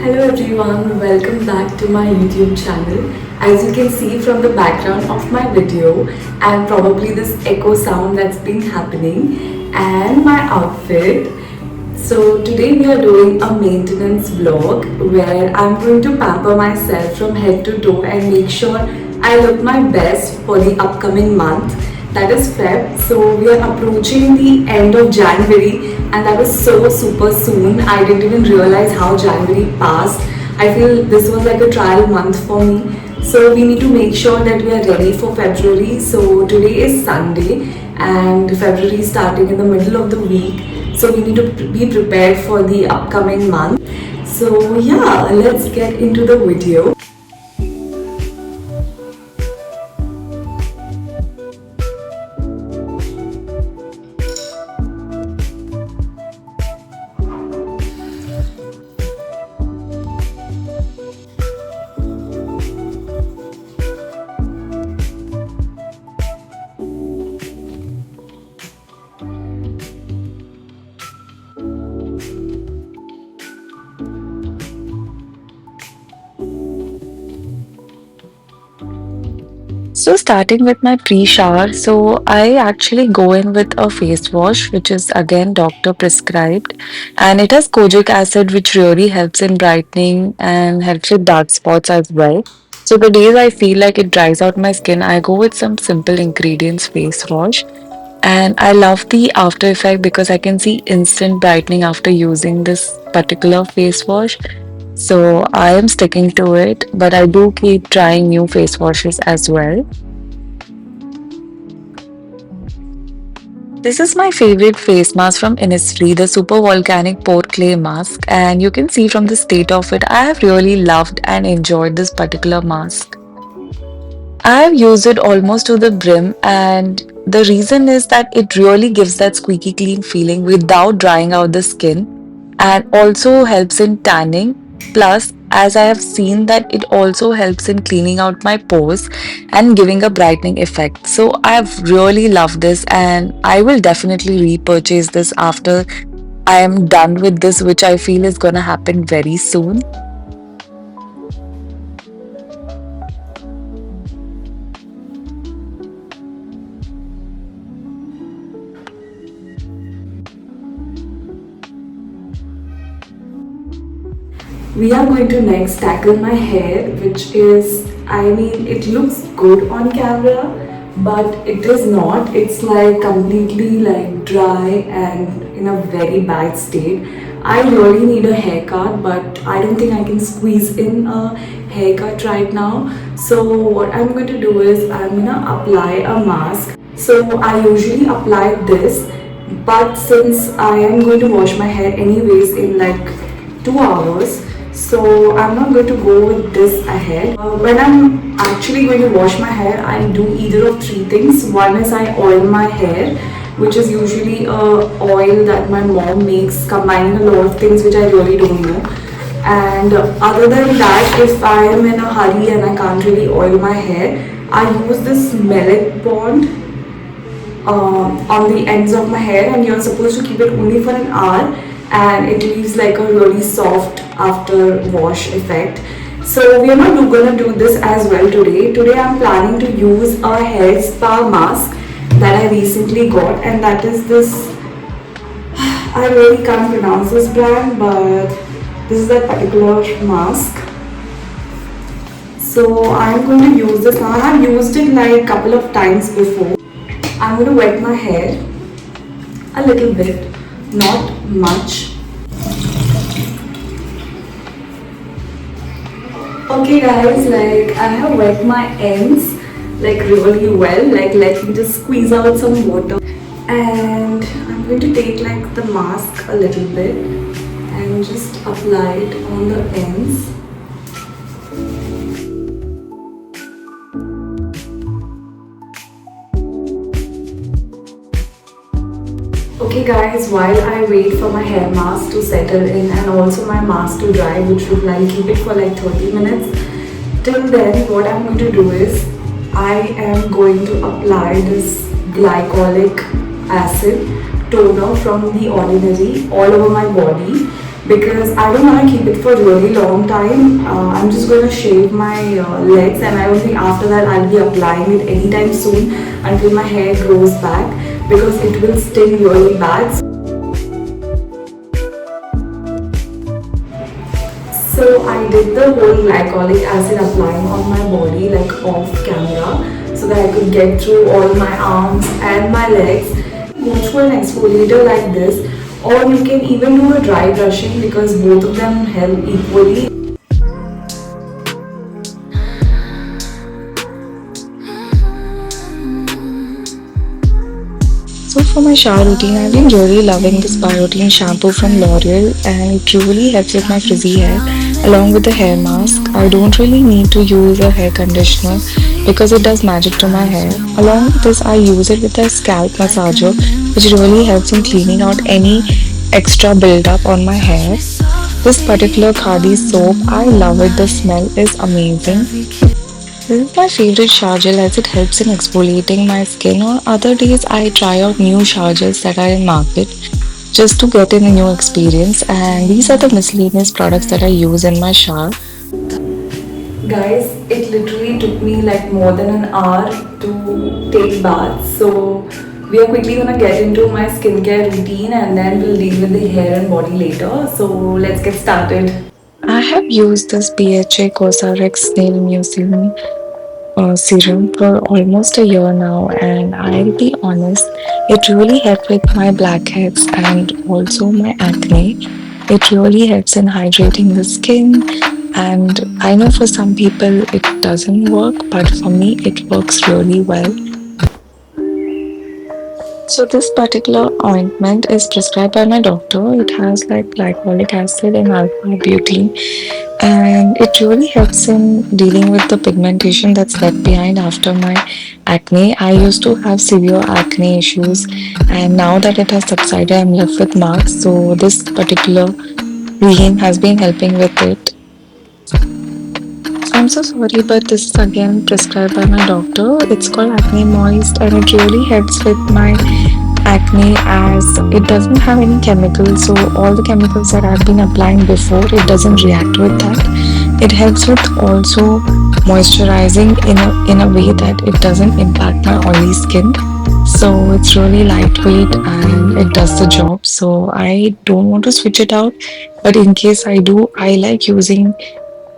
Hello everyone, welcome back to my YouTube channel. As you can see from the background of my video and probably this echo sound that's been happening and my outfit. So today we are doing a maintenance vlog where I'm going to pamper myself from head to toe and make sure I look my best for the upcoming month, that is Feb. So we are approaching the end of January and that was so super soon. I didn't even realize how January passed. I feel this was like a trial month for me. So we need to make sure that we are ready for February. So today is Sunday and February is starting in the middle of the week. So we need to be prepared for the upcoming month. So yeah, let's get into the video. So starting with my pre-shower, so I actually go in with a face wash, which is again doctor prescribed, and it has kojic acid, which really helps in brightening and helps with dark spots as well. So the days I feel like it dries out my skin, I go with some simple ingredients face wash. And I love the after effect because I can see instant brightening after using this particular face wash. So I am sticking to it, but I do keep trying new face washes as well. This is my favorite face mask from Innisfree, the Super Volcanic Pore Clay Mask, and you can see from the state of it, I have really loved and enjoyed this particular mask. I have used it almost to the brim, and the reason is that it really gives that squeaky clean feeling without drying out the skin and also helps in tanning. Plus, as I have seen that it also helps in cleaning out my pores and giving a brightening effect. So I've really loved this and I will definitely repurchase this after I am done with this, which I feel is gonna happen very soon. We are going to next tackle my hair, which is, I mean, it looks good on camera, but it is not. It's like completely like dry and in a very bad state. I really need a haircut, but I don't think I can squeeze in a haircut right now. So what I'm going to do is I'm gonna apply a mask. So I usually apply this, but since I am going to wash my hair anyways in like 2 hours, so I'm not going to go with this ahead. When I'm actually going to wash my hair, I do either of three things. One is I oil my hair, which is usually a oil that my mom makes combining a lot of things which I really don't know. And other than that, if I am in a hurry and I can't really oil my hair, I use this Millet Bond on the ends of my hair, and you're supposed to keep it only for an hour, and it leaves like a really soft after wash effect. So we are not gonna do this as well today. Today I'm planning to use a hair spa mask that I recently got, and that is this, I really can't pronounce this brand, but this is that particular mask. So I'm going to use this now. I have used it like a couple of times before. I'm going to wet my hair a little bit, not much. Okay guys, like I have wet my ends like really well. Like let me just squeeze out some water, and I'm going to take like the mask a little bit and just apply it on the ends. Okay guys, while I wait for my hair mask to settle in and also my mask to dry, which would like keep it for like 30 minutes, till then what I'm going to do is I am going to apply this glycolic acid toner from The Ordinary all over my body. because I don't want to keep it for a really long time. I'm just going to shave my legs, and I don't think after that I'll be applying it anytime soon until my hair grows back, because it will sting really bad. So I did the whole glycolic acid applying on my body like off camera, so that I could get through all my arms and my legs. Go through an exfoliator like this, or you can even do a dry brushing, because both of them help equally. So for my shower routine, I've been really loving this Biotin shampoo from L'Oreal, and it really helps with my frizzy hair along with the hair mask. I don't really need to use a hair conditioner because it does magic to my hair. Along with this, I use it with a scalp massager, which really helps in cleaning out any extra buildup on my hair. This particular Khadi soap, I love it. The smell is amazing. This is my favorite shower gel as it helps in exfoliating my skin. On other days, I try out new shower gels that are in market just to get in a new experience. And these are the miscellaneous products that I use in my shower. Guys, it literally took me like more than an hour to take baths. So we are quickly gonna get into my skincare routine, and then we'll deal with the hair and body later. So let's get started. I have used this BHA Cosrx Nail Mucin serum for almost a year now, and I'll be honest, it really helped with my blackheads and also my acne. It really helps in hydrating the skin, and I know for some people it doesn't work, but for me it works really well. So this particular ointment is prescribed by my doctor. It has like glycolic acid and alpha butene, and it really helps in dealing with the pigmentation that's left behind after my acne. I used to have severe acne issues, and now that it has subsided, I'm left with marks. So this particular cream has been helping with it. I'm so sorry, but this is again prescribed by my doctor. It's called Acne Moist, and it really helps with my acne as it doesn't have any chemicals. So all the chemicals that I've been applying before, it doesn't react with that. It helps with also moisturizing in a way that it doesn't impact my oily skin. So it's really lightweight and it does the job. So I don't want to switch it out, but in case I do, I like using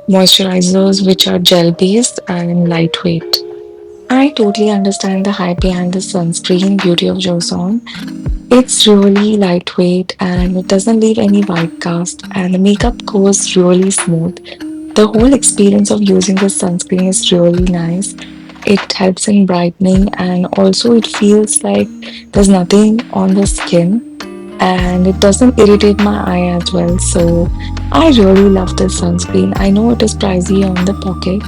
moisturizers which are gel based and lightweight. I totally understand the hype behind the sunscreen Beauty of Joseon. It's really lightweight and it doesn't leave any white cast, and the makeup goes really smooth. The whole experience of using this sunscreen is really nice. It helps in brightening, and also it feels like there's nothing on the skin, and it doesn't irritate my eye as well. So I really love this sunscreen. I know it is pricey on the pocket,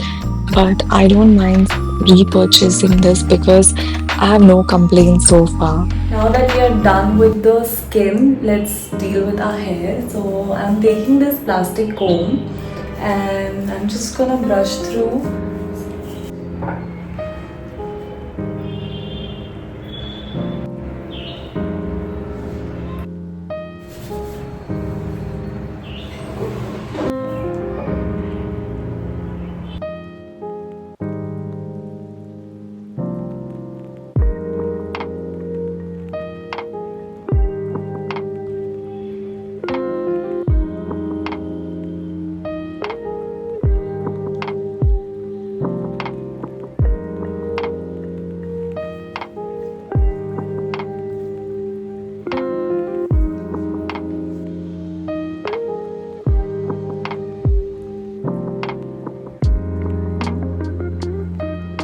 but I don't mind repurchasing this because I have no complaints so far. Now that we are done with the skin, let's deal with our hair. So I'm taking this plastic comb, and I'm just gonna brush through.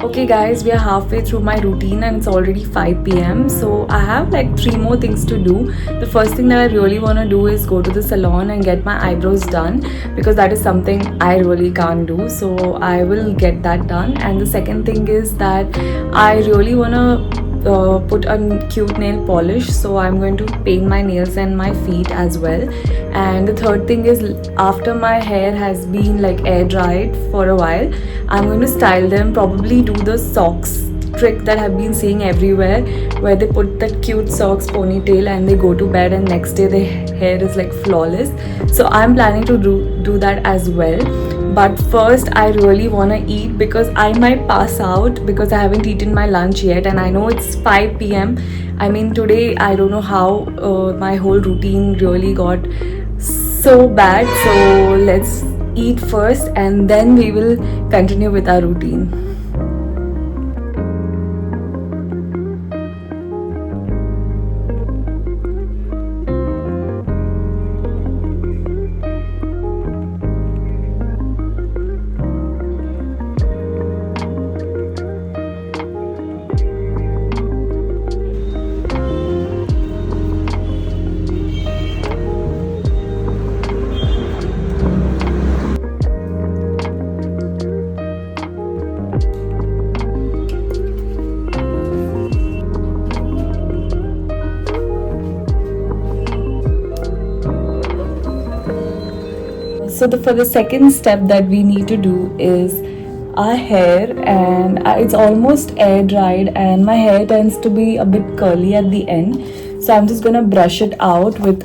Okay guys, we are halfway through my routine and it's already 5 p.m. So I have like 3 more things to do. The first thing that I really want to do is go to the salon and get my eyebrows done, because that is something I really can't do. So I will get that done. And the second thing is that I really want to put a cute nail polish, so I'm going to paint my nails and my feet as well. And the third thing is, after my hair has been like air dried for a while, I'm going to style them, probably do the socks trick that I've been seeing everywhere, where they put that cute socks ponytail and they go to bed and next day their hair is like flawless. So I'm planning to do that as well. But first I really want to eat because I might pass out because I haven't eaten my lunch yet, and I know it's 5 p.m. I mean, today I don't know how my whole routine really got so bad. So let's eat first and then we will continue with our routine. So for the second step that we need to do is our hair, and it's almost air dried and my hair tends to be a bit curly at the end. So I'm just gonna brush it out with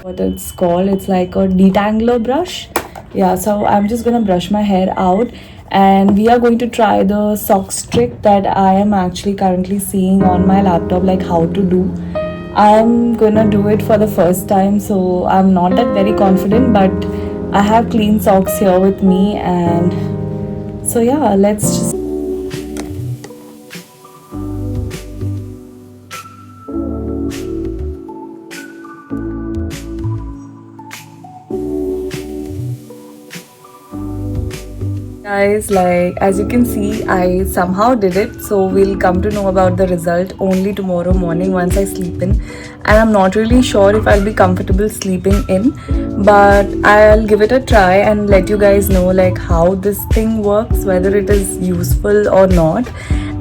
what it's called, it's like a detangler brush. Yeah, so I'm just gonna brush my hair out and we are going to try the socks trick that I am actually currently seeing on my laptop, like how to do. I'm gonna do it for the first time, so I'm not that very confident, but I have clean socks here with me, and so yeah, let's just. Guys, like as you can see, I somehow did it, so we'll come to know about the result only tomorrow morning once I sleep in. And I'm not really sure if I'll be comfortable sleeping in, but I'll give it a try and let you guys know like how this thing works, whether it is useful or not.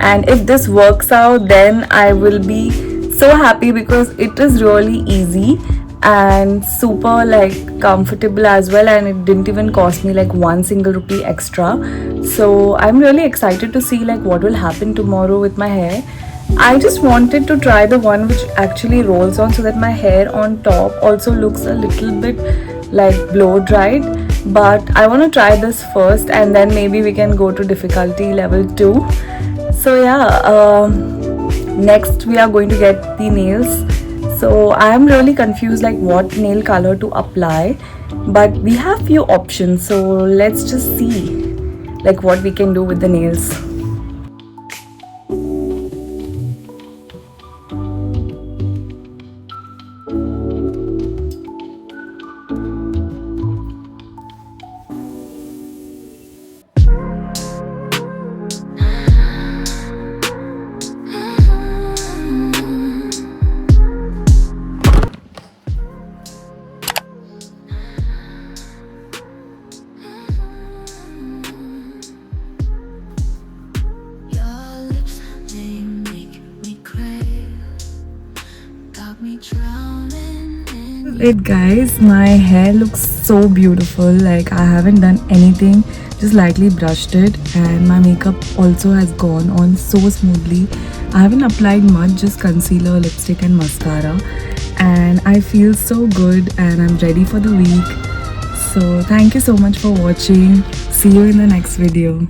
And if this works out, then I will be so happy because it is really easy and super like comfortable as well, and it didn't even cost me like 1 single rupee extra. So I'm really excited to see like what will happen tomorrow with my hair. I just wanted to try the one which actually rolls on so that my hair on top also looks a little bit like blow dried, but I want to try this first and then maybe we can go to difficulty level 2. So yeah, next we are going to get the nails. So I am really confused like what nail color to apply, but we have few options, so let's just see like what we can do with the nails. It guys, my hair looks so beautiful, like I haven't done anything, just lightly brushed it, and my makeup also has gone on so smoothly. I haven't applied much, just concealer, lipstick and mascara, and I feel so good and I'm ready for the week. So thank you so much for watching. See you in the next video.